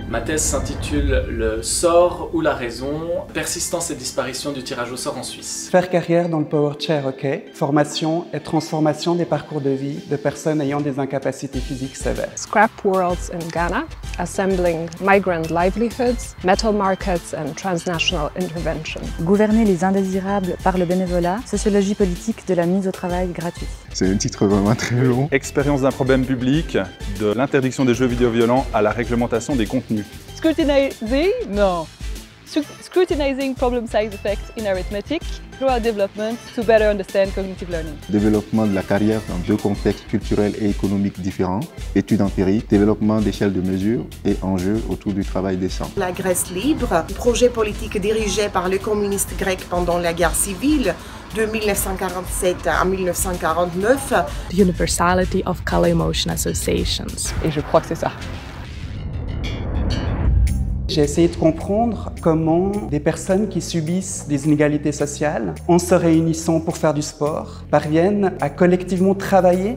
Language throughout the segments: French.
Ma thèse s'intitule « Le sort ou la raison, persistance et disparition du tirage au sort en Suisse ». Faire carrière dans le Power Chair OK, formation et transformation des parcours de vie de personnes ayant des incapacités physiques sévères. Scrap worlds in Ghana, assembling migrant livelihoods, metal markets and transnational intervention. Gouverner les indésirables par le bénévolat, sociologie politique de la mise au travail gratuite. C'est un titre vraiment très long. Expérience d'un problème public, de l'interdiction des jeux vidéo violents à la réglementation des contenus. Scrutinizing problem size effects in arithmetic throughout development to better understand cognitive learning. Développement de la carrière dans deux contextes culturels et économiques différents, études empiriques, développement d'échelle de mesure et enjeux autour du travail décent. La Grèce libre, projet politique dirigé par les communistes grecs pendant la guerre civile de 1947 à 1949. The universality of color emotion associations. Et je crois que c'est ça. J'ai essayé de comprendre comment des personnes qui subissent des inégalités sociales, en se réunissant pour faire du sport, parviennent à collectivement travailler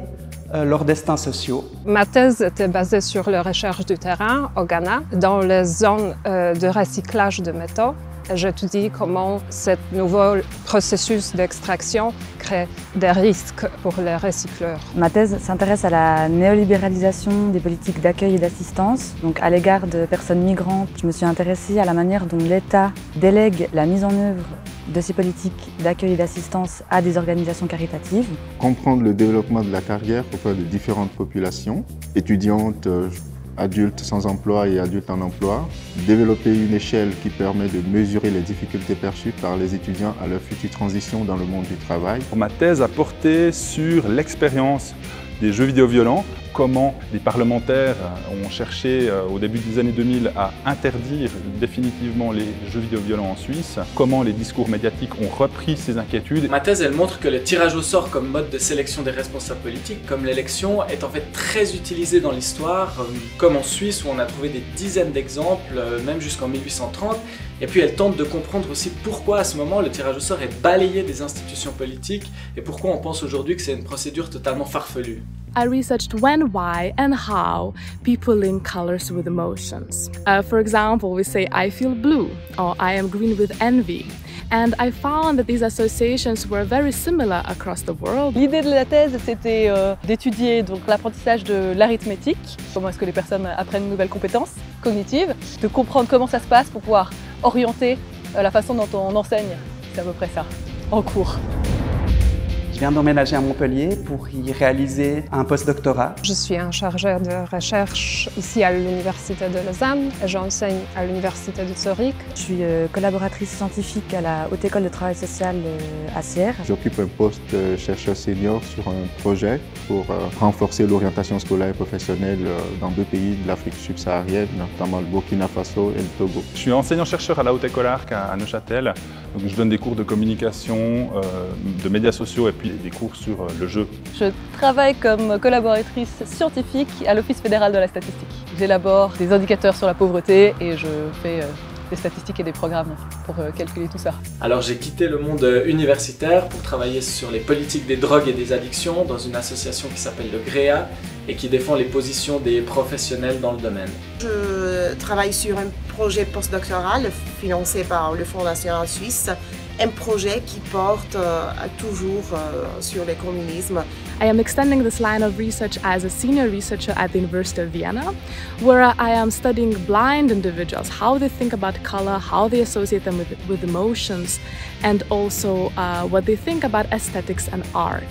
leurs destins sociaux. Ma thèse était basée sur la recherche du terrain au Ghana, dans les zones de recyclage de métaux. J'étudie comment ce nouveau processus d'extraction crée des risques pour les recycleurs. Ma thèse s'intéresse à la néolibéralisation des politiques d'accueil et d'assistance. Donc à l'égard de personnes migrantes, je me suis intéressée à la manière dont l'État délègue la mise en œuvre de ces politiques d'accueil et d'assistance à des organisations caritatives. Comprendre le développement de la carrière auprès de différentes populations, étudiantes, adultes sans emploi et adultes en emploi, développer une échelle qui permet de mesurer les difficultés perçues par les étudiants à leur future transition dans le monde du travail. Ma thèse a porté sur l'expérience des jeux vidéo violents, comment les parlementaires ont cherché au début des années 2000 à interdire définitivement les jeux vidéo violents en Suisse, comment les discours médiatiques ont repris ces inquiétudes. Ma thèse, elle montre que le tirage au sort comme mode de sélection des responsables politiques, comme l'élection, est en fait très utilisé dans l'histoire, comme en Suisse où on a trouvé des dizaines d'exemples, même jusqu'en 1830. Et puis elle tente de comprendre aussi pourquoi à ce moment le tirage au sort est balayé des institutions politiques et pourquoi on pense aujourd'hui que c'est une procédure totalement farfelue. I researched when, why, and how people link colors with emotions. For example, we say I feel blue or I am green with envy. And I found that these associations were very similar across the world. L'idée de la thèse, c'était d'étudier l'apprentissage de l'arithmétique, comment est-ce que les personnes apprennent une nouvelle compétence cognitive, de comprendre comment ça se passe pour pouvoir orienter la façon dont on enseigne. C'est à peu près ça, en cours. Je viens d'emménager à Montpellier pour y réaliser un postdoctorat. Je suis un chargeur de recherche ici à l'Université de Lausanne et j'enseigne à l'Université de Zurich. Je suis collaboratrice scientifique à la Haute École de Travail Social à Sierre. J'occupe un poste de chercheur senior sur un projet pour renforcer l'orientation scolaire et professionnelle dans deux pays de l'Afrique subsaharienne, notamment le Burkina Faso et le Togo. Je suis enseignant-chercheur à la Haute École Arc à Neuchâtel. Donc je donne des cours de communication, de médias sociaux et puis des cours sur le jeu. Je travaille comme collaboratrice scientifique à l'Office fédéral de la statistique. J'élabore des indicateurs sur la pauvreté et je fais des statistiques et des programmes pour calculer tout ça. Alors j'ai quitté le monde universitaire pour travailler sur les politiques des drogues et des addictions dans une association qui s'appelle le GREA et qui défend les positions des professionnels dans le domaine. Je travaille sur un projet postdoctoral financé par le Fonds national suisse, un projet qui porte toujours sur le communisme. I am extending this line of research as a senior researcher at the University of Vienna, where I am studying blind individuals, how they think about color, how they associate them with emotions, and also what they think about aesthetics and art.